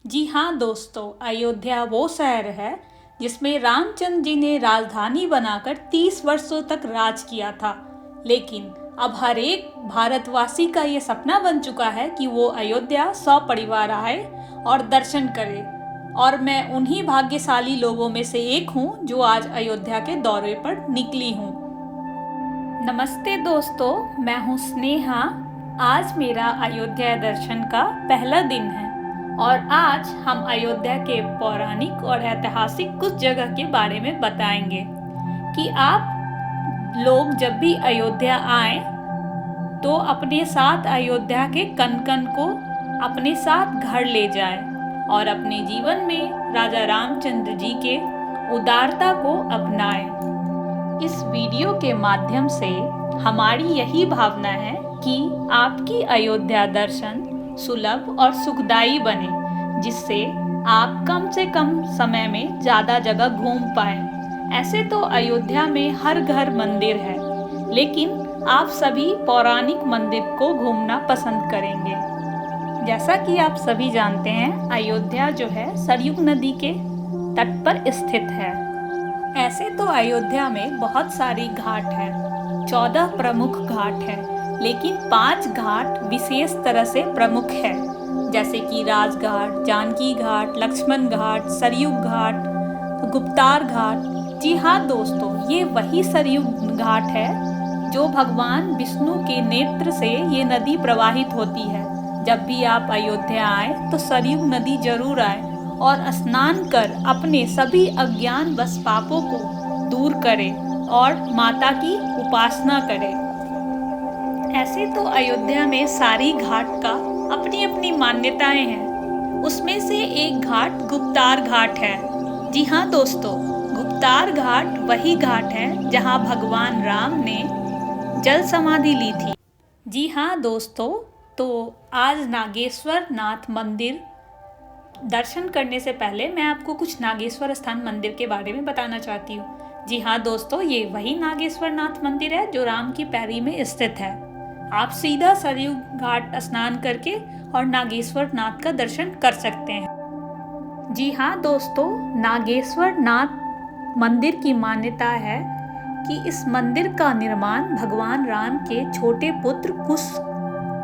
जी हाँ दोस्तों, अयोध्या वो शहर है जिसमें रामचंद्र जी ने राजधानी बनाकर 30 वर्षों तक राज किया था। लेकिन अब हर एक भारतवासी का ये सपना बन चुका है कि वो अयोध्या सपरिवार आए और दर्शन करे। और मैं उन्हीं भाग्यशाली लोगों में से एक हूँ जो आज अयोध्या के दौरे पर निकली हूँ। नमस्ते दोस्तों, मैं हूँ स्नेहा। आज मेरा अयोध्या दर्शन का पहला दिन है और आज हम अयोध्या के पौराणिक और ऐतिहासिक कुछ जगह के बारे में बताएंगे कि आप लोग जब भी अयोध्या आएं तो अपने साथ अयोध्या के कण कण को अपने साथ घर ले जाएं और अपने जीवन में राजा रामचंद्र जी के उदारता को अपनाएं। इस वीडियो के माध्यम से हमारी यही भावना है कि आपकी अयोध्या दर्शन सुलभ और सुखदायी बने, जिससे आप कम से कम समय में ज़्यादा जगह घूम पाएं। ऐसे तो अयोध्या में हर घर मंदिर है, लेकिन आप सभी पौराणिक मंदिर को घूमना पसंद करेंगे। जैसा कि आप सभी जानते हैं, अयोध्या जो है सरयू नदी के तट पर स्थित है। ऐसे तो अयोध्या में बहुत सारी घाट हैं, 14 प्रमुख घाट हैं, लेकिन 5 घाट विशेष तरह से प्रमुख है, जैसे कि राजघाट, जानकी घाट, लक्ष्मण घाट, सरयू घाट, गुप्तार घाट। जी हाँ दोस्तों, ये वही सरयू घाट है जो भगवान विष्णु के नेत्र से ये नदी प्रवाहित होती है। जब भी आप अयोध्या आए तो सरयू नदी जरूर आए और स्नान कर अपने सभी अज्ञान बस पापों को दूर करें और माता की उपासना करें। ऐसे तो अयोध्या में सारी घाट का अपनी अपनी मान्यताएं हैं। उसमें से एक घाट गुप्तार घाट है। जी हाँ दोस्तों, गुप्तार घाट वही घाट है जहाँ भगवान राम ने जल समाधि ली थी। जी हाँ दोस्तों, तो आज नागेश्वर नाथ मंदिर दर्शन करने से पहले मैं आपको कुछ नागेश्वर स्थान मंदिर के बारे में बताना चाहती हूँ। जी हाँ दोस्तों, ये वही नागेश्वर नाथ मंदिर है जो राम की पैरी में स्थित है। आप सीधा सरयू घाट स्नान करके और नागेश्वर नाथ का दर्शन कर सकते हैं। जी हाँ दोस्तों, नागेश्वर नाथ मंदिर की मान्यता है कि इस मंदिर का निर्माण भगवान राम के छोटे पुत्र कुश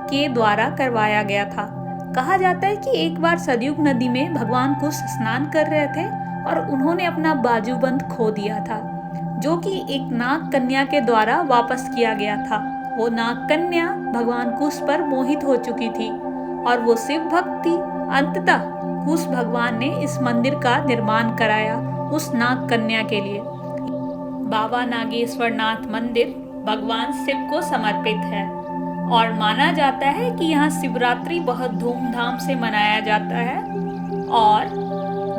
के द्वारा करवाया गया था। कहा जाता है कि एक बार सरयू नदी में भगवान कुश स्नान कर रहे थे और उन्होंने अपना बाजूबंद खो दिया था, जो कि एक नाग कन्या के द्वारा वापस किया गया था। वो नाग कन्या भगवान कुश पर मोहित हो चुकी थी और वो शिव भक्त थी। अंततः कुश भगवान ने इस मंदिर का निर्माण कराया उस नाग कन्या के लिए। बाबा नागेश्वर नाथ मंदिर भगवान शिव को समर्पित है और माना जाता है कि यहाँ शिवरात्रि बहुत धूमधाम से मनाया जाता है और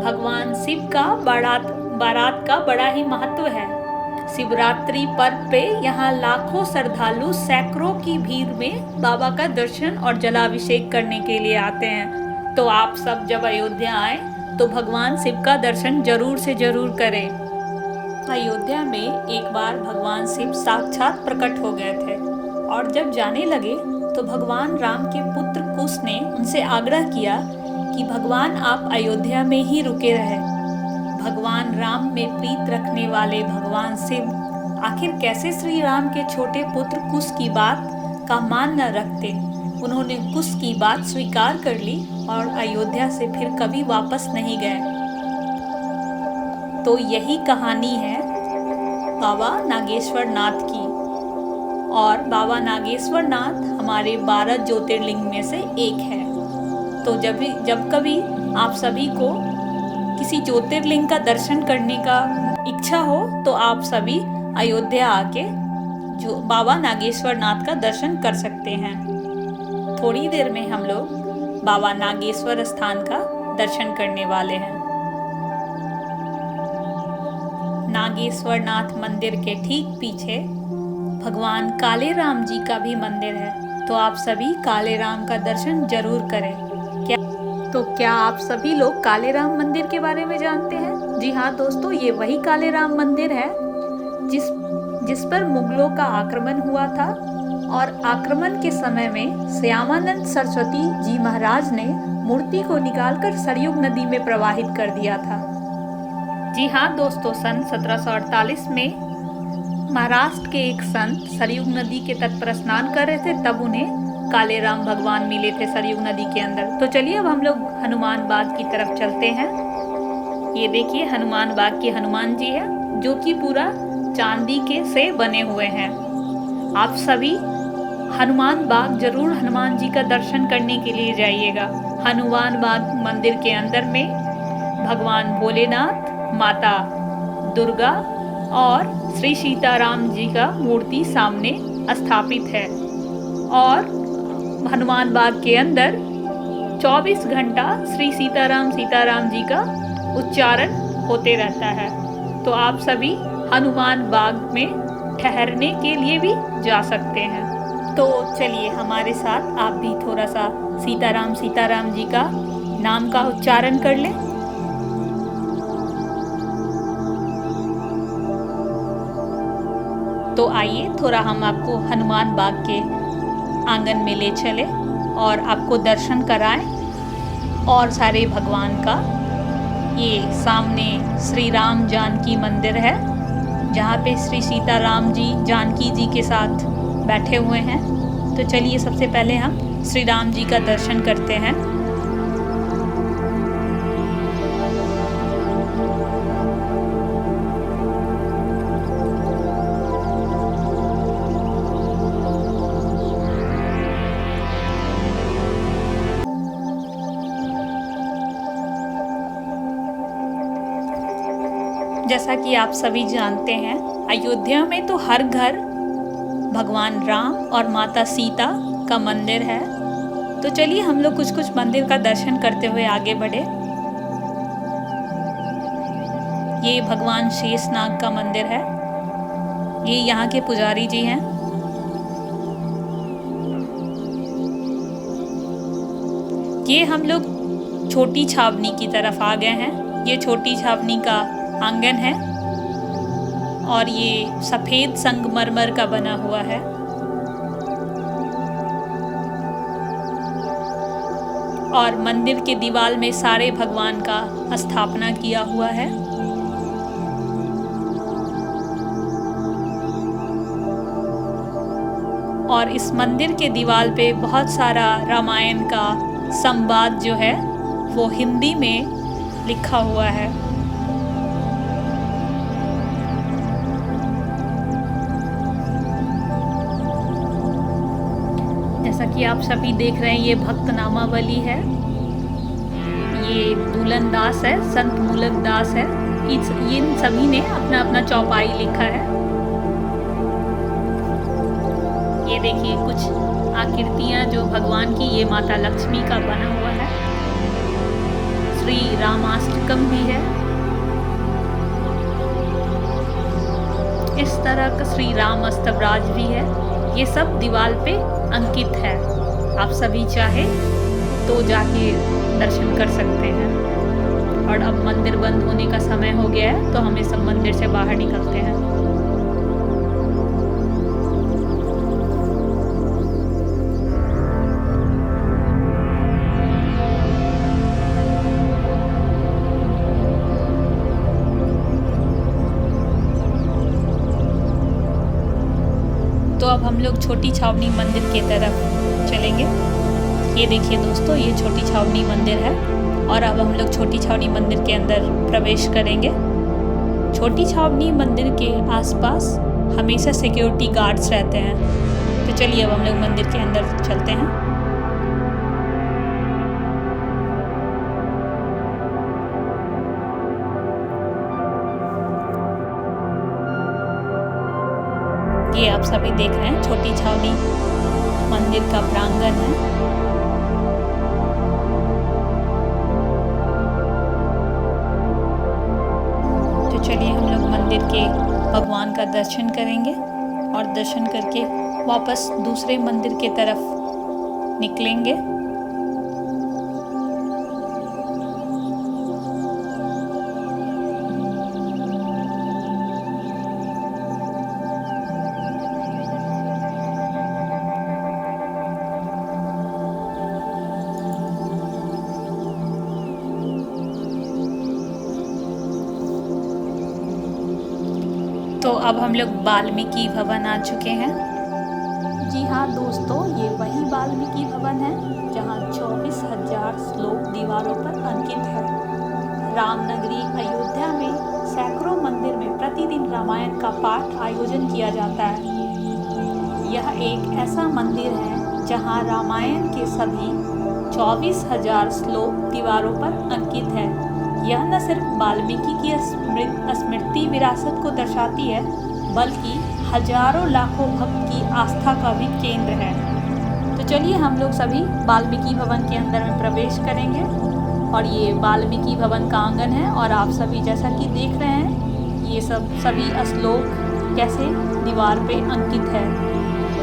भगवान शिव का बारात का बड़ा ही महत्व है। शिवरात्रि पर्व पे यहाँ लाखों श्रद्धालु सैकड़ों की भीड़ में बाबा का दर्शन और जलाभिषेक करने के लिए आते हैं। तो आप सब जब अयोध्या आए तो भगवान शिव का दर्शन जरूर से जरूर करें। अयोध्या में एक बार भगवान शिव साक्षात प्रकट हो गए थे और जब जाने लगे तो भगवान राम के पुत्र कुश ने उनसे आग्रह किया कि भगवान आप अयोध्या में ही रुके रहे। भगवान राम में प्रीत रखने वाले भगवान शिव आखिर कैसे श्री राम के छोटे पुत्र कुश की बात का मान न रखते। उन्होंने कुश की बात स्वीकार कर ली और अयोध्या से फिर कभी वापस नहीं गए। तो यही कहानी है बाबा नागेश्वर नाथ की। और बाबा नागेश्वर नाथ हमारे 12 ज्योतिर्लिंग में से एक है। तो जब कभी आप सभी को किसी ज्योतिर्लिंग का दर्शन करने का इच्छा हो तो आप सभी अयोध्या आके जो बाबा नागेश्वर नाथ का दर्शन कर सकते हैं। थोड़ी देर में हम लोग बाबा नागेश्वर स्थान का दर्शन करने वाले हैं। नागेश्वर नाथ मंदिर के ठीक पीछे भगवान काले राम जी का भी मंदिर है, तो आप सभी काले राम का दर्शन जरूर करें। क्या आप सभी लोग काले राम मंदिर के बारे में जानते हैं? जी हाँ दोस्तों, ये वही काले राम मंदिर है जिस पर मुगलों का आक्रमण हुआ था और आक्रमण के समय में श्यामानंद सरस्वती जी महाराज ने मूर्ति को निकालकर सरयुग नदी में प्रवाहित कर दिया था। जी हाँ दोस्तों, सन 1748 में महाराष्ट्र के एक संत सरयुग नदी के तट पर स्नान कर रहे थे, तब उन्हें काले राम भगवान मिले थे सरयुग नदी के अंदर। तो चलिए अब हम लोग हनुमान बाग की तरफ चलते हैं। ये देखिए हनुमान बाग के हनुमान जी है, जो कि पूरा चांदी के से बने हुए हैं। आप सभी हनुमान बाग जरूर हनुमान जी का दर्शन करने के लिए जाइएगा। हनुमान बाग मंदिर के अंदर में भगवान भोलेनाथ, माता दुर्गा और श्री सीताराम जी का मूर्ति सामने स्थापित है। और हनुमान बाग के अंदर 24 घंटा श्री सीताराम जी का उच्चारण होते रहता है। तो आप सभी हनुमान बाग में ठहरने के लिए भी जा सकते हैं। तो चलिए हमारे साथ आप भी थोड़ा सा सीताराम जी का नाम का उच्चारण कर लें। तो आइए थोड़ा हम आपको हनुमान बाग के आंगन में ले चले और आपको दर्शन कराएं और सारे भगवान का। ये सामने श्री राम जानकी मंदिर है, जहाँ पे श्री सीताराम जी जानकी जी के साथ बैठे हुए हैं। तो चलिए सबसे पहले हम श्री राम जी का दर्शन करते हैं। जैसा कि आप सभी जानते हैं, अयोध्या में तो हर घर भगवान राम और माता सीता का मंदिर है। तो चलिए हम लोग कुछ कुछ मंदिर का दर्शन करते हुए आगे बढ़े। ये भगवान शेषनाग का मंदिर है। ये यहाँ के पुजारी जी हैं। ये हम लोग छोटी छावनी की तरफ आ गए हैं। ये छोटी छावनी का आंगन है और ये सफेद संगमरमर का बना हुआ है। और मंदिर के दीवार में सारे भगवान का स्थापना किया हुआ है। और इस मंदिर के दीवार पे बहुत सारा रामायण का संवाद जो है वो हिंदी में लिखा हुआ है। जैसा कि आप सभी देख रहे हैं, ये भक्त नामावली है। ये दूलन दास है, संत मूलक दास है। इन सभी ने अपना अपना चौपाई लिखा है। ये देखिए कुछ आकृतियां जो भगवान की, ये माता लक्ष्मी का बना हुआ है। श्री रामाष्टकम भी है। इस तरह का श्री राम अष्टभराज भी है। ये सब दीवार पे अंकित है। आप सभी चाहे तो जाके दर्शन कर सकते हैं। और अब मंदिर बंद होने का समय हो गया है, तो हम इस मंदिर से बाहर निकलते हैं। तो अब हम लोग छोटी छावनी मंदिर की तरफ चलेंगे। ये देखिए दोस्तों, ये छोटी छावनी मंदिर है और अब हम लोग छोटी छावनी मंदिर के अंदर प्रवेश करेंगे। छोटी छावनी मंदिर के आसपास हमेशा सिक्योरिटी गार्ड्स रहते हैं। तो चलिए अब हम लोग मंदिर के अंदर चलते हैं। ये आप सभी देख रहे हैं छोटी छावनी मंदिर का प्रांगण है। तो चलिए हम लोग मंदिर के भगवान का दर्शन करेंगे और दर्शन करके वापस दूसरे मंदिर के तरफ निकलेंगे। तो अब हम लोग वाल्मीकि भवन आ चुके हैं। जी हाँ दोस्तों, ये वही वाल्मीकि भवन है जहाँ 24,000 श्लोक दीवारों पर अंकित है। रामनगरी अयोध्या में सैकड़ों मंदिर में प्रतिदिन रामायण का पाठ आयोजन किया जाता है। यह एक ऐसा मंदिर है जहाँ रामायण के सभी 24,000 श्लोक दीवारों पर अंकित है। यह न सिर्फ वाल्मीकि की स्मृति विरासत को दर्शाती है, बल्कि हजारों लाखों भक्त की आस्था का भी केंद्र है। तो चलिए हम लोग सभी वाल्मीकि भवन के अंदर में प्रवेश करेंगे। और ये वाल्मीकि भवन का आंगन है और आप सभी जैसा कि देख रहे हैं ये सभी श्लोक कैसे दीवार पे अंकित है।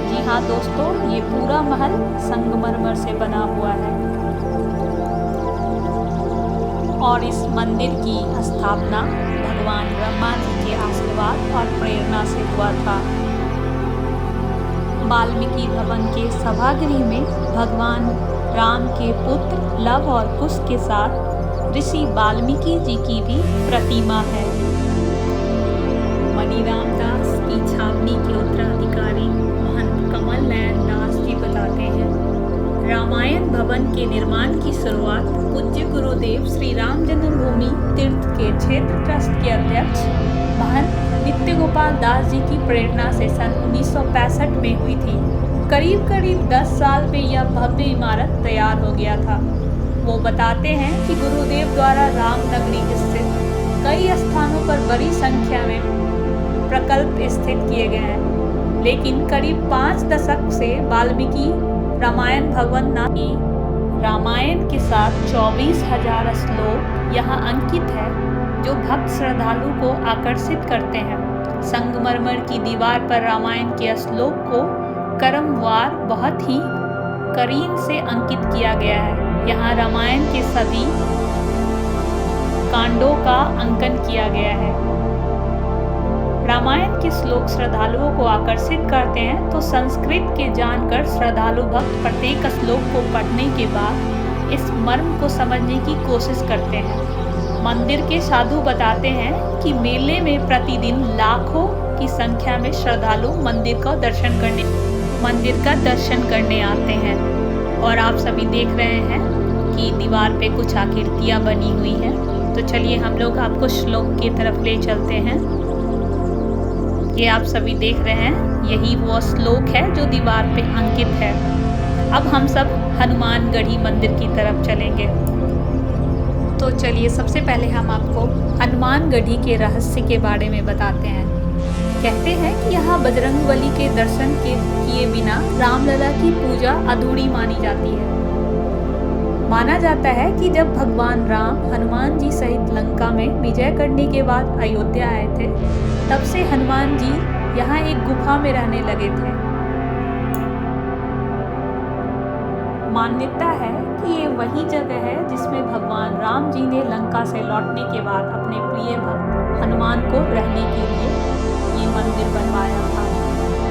जी हाँ दोस्तों, ये पूरा महल संगमरमर से बना हुआ है और इस मंदिर की स्थापना भगवान ब्रह्मा जी के आशीर्वाद और प्रेरणा से हुआ था। वाल्मीकि भवन के सभागृह में भगवान राम के पुत्र लव और कुश के साथ ऋषि वाल्मीकि जी की भी प्रतिमा है। मणिराम दास की छावनी के उत्तराधिकारी महंत कमल नयन दास जी बताते हैं, रामायण भवन के निर्माण की शुरुआत पूज्य गुरुदेव श्री राम जन्मभूमि तीर्थ के क्षेत्र ट्रस्ट के अध्यक्ष महंत नित्य गोपाल दास जी की प्रेरणा से सन 1965 में हुई थी। करीब 10 साल में यह भव्य इमारत तैयार हो गया था। वो बताते हैं कि गुरुदेव द्वारा रामनगरी स्थित कई स्थानों पर बड़ी संख्या में प्रकल्प स्थित किए गए हैं, लेकिन करीब 5 दशक से वाल्मीकि रामायण भवन नामी रामायण के साथ 24,000 श्लोक यहाँ अंकित है, जो भक्त श्रद्धालु को आकर्षित करते हैं। संगमरमर की दीवार पर रामायण के श्लोक को क्रमवार बहुत ही करीन से अंकित किया गया है। यहाँ रामायण के सभी कांडों का अंकन किया गया है। रामायण के श्लोक श्रद्धालुओं को आकर्षित करते हैं, तो संस्कृत के जानकर श्रद्धालु भक्त प्रत्येक श्लोक को पढ़ने के बाद इस मर्म को समझने की कोशिश करते हैं। मंदिर के साधु बताते हैं कि मेले में प्रतिदिन लाखों की संख्या में श्रद्धालु मंदिर का दर्शन करने आते हैं। और आप सभी देख रहे हैं कि दीवार पे कुछ आकृतियाँ बनी हुई हैं। तो चलिए हम लोग आपको श्लोक की तरफ ले चलते हैं। ये आप सभी देख रहे हैं, यही वो श्लोक है जो दीवार पे अंकित है। अब हम सब हनुमानगढ़ी मंदिर की तरफ चलेंगे। तो चलिए सबसे पहले हम आपको हनुमानगढ़ी के रहस्य के बारे में बताते हैं। कहते हैं कि यहाँ बजरंगबली के दर्शन किए बिना रामलला की पूजा अधूरी मानी जाती है। माना जाता है कि जब भगवान राम हनुमान जी सहित लंका में विजय करने के बाद अयोध्या आए थे, तब से हनुमान जी यहाँ एक गुफा में रहने लगे थे। मान्यता है कि ये वही जगह है जिसमें भगवान राम जी ने लंका से लौटने के बाद अपने प्रिय भक्त हनुमान को रहने के लिए ये मंदिर बनवाया था।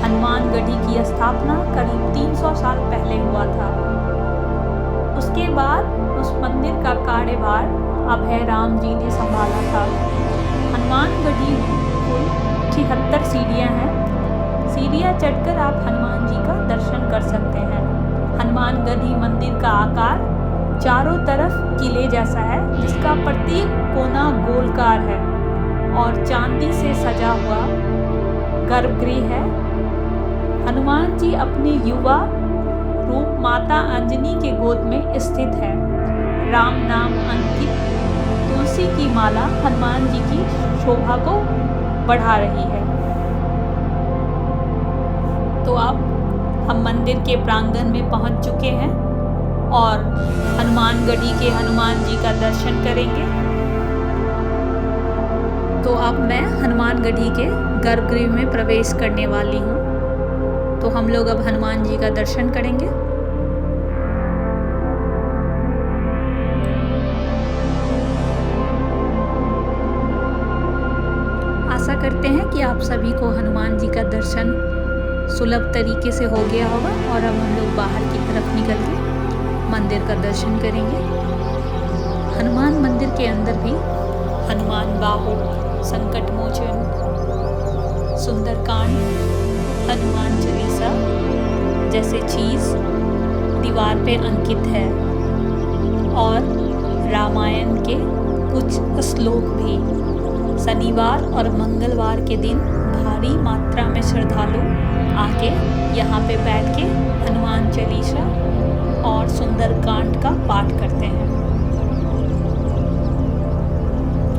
हनुमानगढ़ी की स्थापना करीब 300 साल पहले हुआ था। उसके बाद उस मंदिर का कार्यभार अभय राम जी ने संभाला था। हनुमानगढ़ी कुल 76 सीढ़ियाँ हैं। सीढ़ियाँ चढ़कर आप हनुमान जी का दर्शन कर सकते हैं। हनुमानगढ़ी मंदिर का आकार चारों तरफ किले जैसा है, जिसका प्रत्येक कोना गोलकार है और चांदी से सजा हुआ गर्भगृह है। हनुमान जी अपने युवा रूप माता अंजनी के गोद में स्थित है। राम नाम अंकित तुलसी की माला हनुमान जी की शोभा को बढ़ा रही है। तो अब हम मंदिर के प्रांगण में पहुंच चुके हैं और हनुमानगढ़ी के हनुमान जी का दर्शन करेंगे। तो अब मैं हनुमानगढ़ी के गर्भगृह में प्रवेश करने वाली हूँ। तो हम लोग अब हनुमान जी का दर्शन करेंगे। आशा करते हैं कि आप सभी को हनुमान जी का दर्शन सुलभ तरीके से हो गया होगा। और अब हम लोग बाहर की तरफ निकल के मंदिर का दर्शन करेंगे। हनुमान मंदिर के अंदर भी हनुमान बाहु, संकट मोचन, सुंदरकांड, हनुमान चालीसा जैसे चीज़ दीवार पे अंकित है और रामायण के कुछ श्लोक भी। शनिवार और मंगलवार के दिन भारी मात्रा में श्रद्धालु आके यहाँ पे बैठ के हनुमान चालीसा और सुंदरकांड का पाठ करते हैं।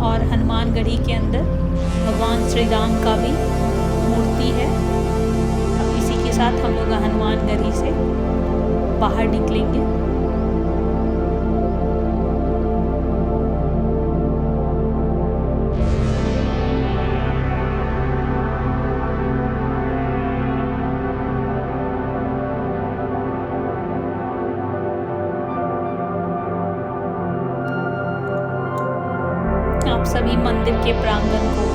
और हनुमानगढ़ी के अंदर भगवान श्री राम का भी मूर्ति है। अब इसी के साथ हम लोग हनुमानगढ़ी से बाहर निकलेंगे। आप सभी मंदिर के प्रांगण को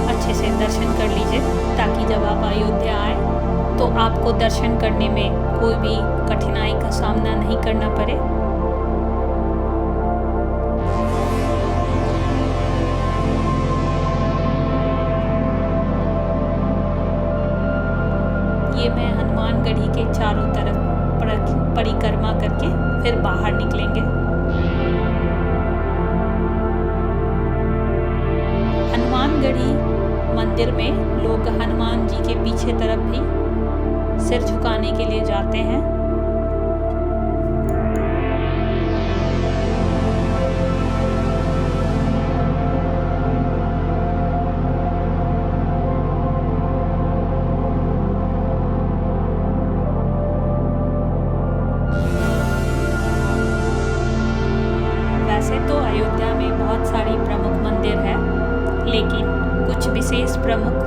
अच्छे से दर्शन कर लीजिए ताकि जब आप अयोध्या आए तो आपको दर्शन करने में कोई भी कठिनाई का सामना नहीं करना पड़े। ये मैं हनुमानगढ़ी के चारों तरफ परिक्रमा करके फिर बाहर निकलेंगे। हनुमानगढ़ी मंदिर में लोग हनुमान जी के पीछे तरफ भी सिर झुकाने के लिए जाते हैं। वैसे तो अयोध्या में बहुत सारी प्रमुख मंदिर है, लेकिन कुछ विशेष प्रमुख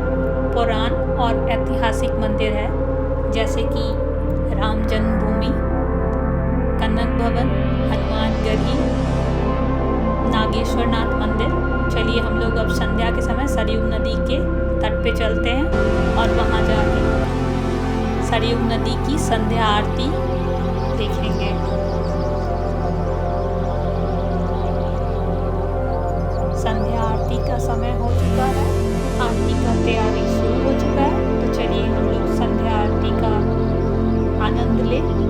पुराण और ऐतिहासिक मंदिर है, जैसे कि राम जन्मभूमि, कनक भवन, हनुमानगढ़ी, नागेश्वरनाथ मंदिर। चलिए हम लोग अब संध्या के समय सरयू नदी के तट पे चलते हैं और वहाँ जाके सरयू नदी की संध्या आरती देखेंगे। संध्या आरती का समय हो चुका है, आरती का तैयारी शुरू हो चुका है, तो चलिए हम लोग संध्या आरती का आनंद लें।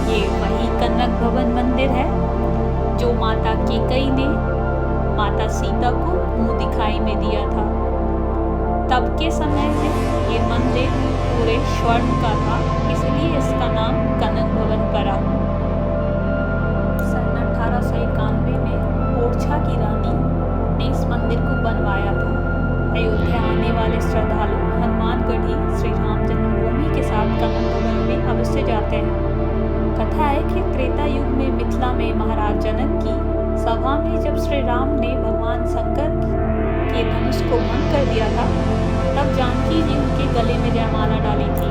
ये वही कनक भवन मंदिर है जो माता कैकेयी ने माता सीता को मुंह दिखाई में दिया था। तब के समय में ये मंदिर पूरे स्वर्ण का था, इसलिए इसका नाम कनक भवन पड़ा। सन 1891 में ओरछा की रानी ने इस मंदिर को बनवाया था। अयोध्या आने वाले श्रद्धालु हनुमानगढ़ी श्री राम जन्मभूमि के साथ कनक भवन में अवश्य जाते हैं। कथा है कि त्रेता युग में मिथिला में महाराज जनक की सभा में जब श्री राम ने भगवान शंकर के धनुष को भंग कर दिया था, तब जानकी जी उनके गले में जयमाला डाली थी।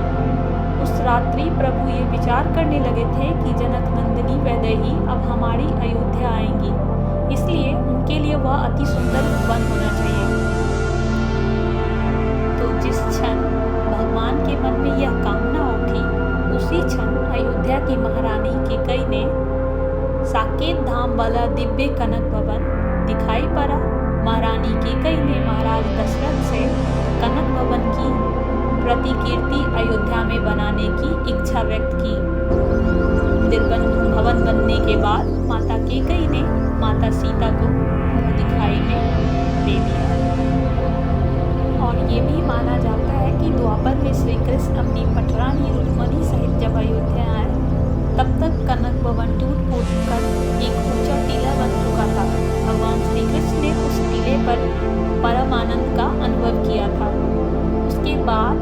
उस रात्रि प्रभु ये विचार करने लगे थे कि जनक नंदिनी वैदेही अब हमारी अयोध्या आएंगी, इसलिए उनके लिए वह अति सुंदर वन होना चाहिए। तो जिस क्षण भगवान के मन में यह कामना उठी, उसी क्षण अयोध्या की महारानी कैकेयी ने साकेत धाम वाला दिव्य कनक भवन दिखाई पड़ा। महारानी कैकेयी ने महाराज दशरथ से कनक भवन की प्रतिकीर्ति अयोध्या में बनाने की इच्छा व्यक्त की। भवन बनने के बाद माता कैकेयी ने माता सीता को मुंह दिखाई में दे दिया। और ये भी माना जाता है कि द्वापर में श्री कृष्ण अपनी पटरानी रुक्मणी सहित जब अयोध्या आए, तब तक कनक भवन टूट कर एक ऊंचा टीला बन चुका था। भगवान श्री कृष्ण ने उस टीले पर परम आनंद का अनुभव किया था। उसके बाद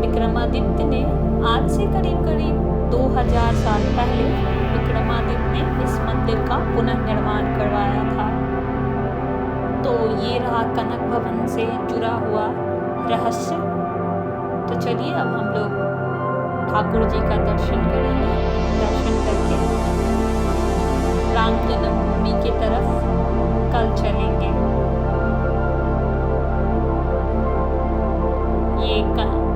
विक्रमादित्य ने आज से करीब 2000 साल पहले विक्रमादित्य ने इस मंदिर का पुनर्निर्माण करवाया था। तो ये रहा कनक भवन से जुड़ा हुआ रहस्य। तो चलिए अब हम लोग ठाकुर जी का दर्शन करेंगे। दर्शन करके राम जन्मभूमि की तरफ कल चलेंगे। ये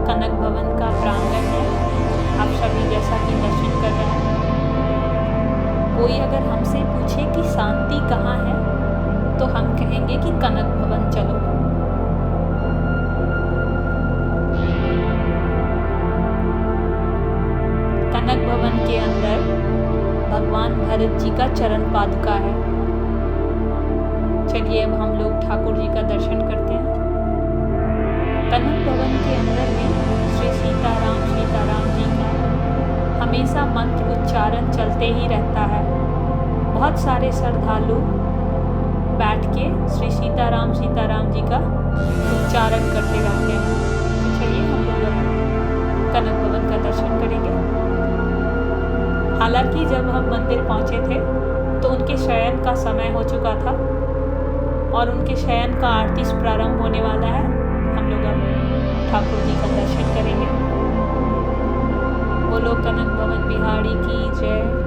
कनक भवन का प्रांगण है, आप सभी जैसा कि दर्शन कर रहे हैं। कोई अगर हमसे पूछे कि शांति कहाँ है, तो हम कहेंगे कि कनक भवन चलो। कनक भवन के अंदर भगवान भरत जी का चरण पादुका है। चलिए अब हम लोग ठाकुर जी का दर्शन करते हैं। कनक भवन के अंदर में श्री सीताराम जी का हमेशा मंत्र उच्चारण चलते ही रहता है। बहुत सारे श्रद्धालु बैठ के श्री सीताराम जी का उच्चारण करते रहते हैं। तो चलिए हम लोग कनक भवन का दर्शन करेंगे। हालांकि जब हम मंदिर पहुंचे थे तो उनके शयन का समय हो चुका था और उनके शयन का आरती प्रारंभ होने वाला है। हम लोग अब ठाकुर जी का दर्शन करेंगे। बोलो कनक भवन बिहारी की जय।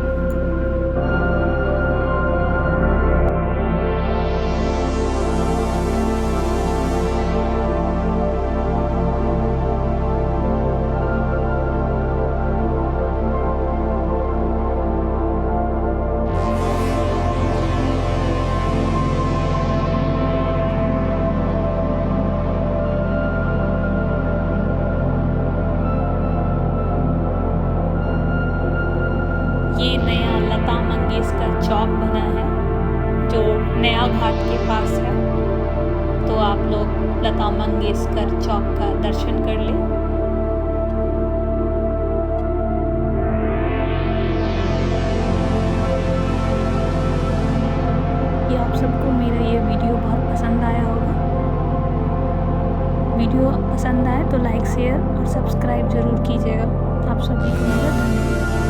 ये नया लता मंगेशकर चौक बना है जो नया घाट के पास है। तो आप लोग लता मंगेशकर चौक का दर्शन कर लें। ये आप सबको मेरा ये वीडियो बहुत पसंद आया होगा। वीडियो पसंद आए तो लाइक शेयर और सब्सक्राइब जरूर कीजिएगा। आप सभी को मेरा धन्यवाद।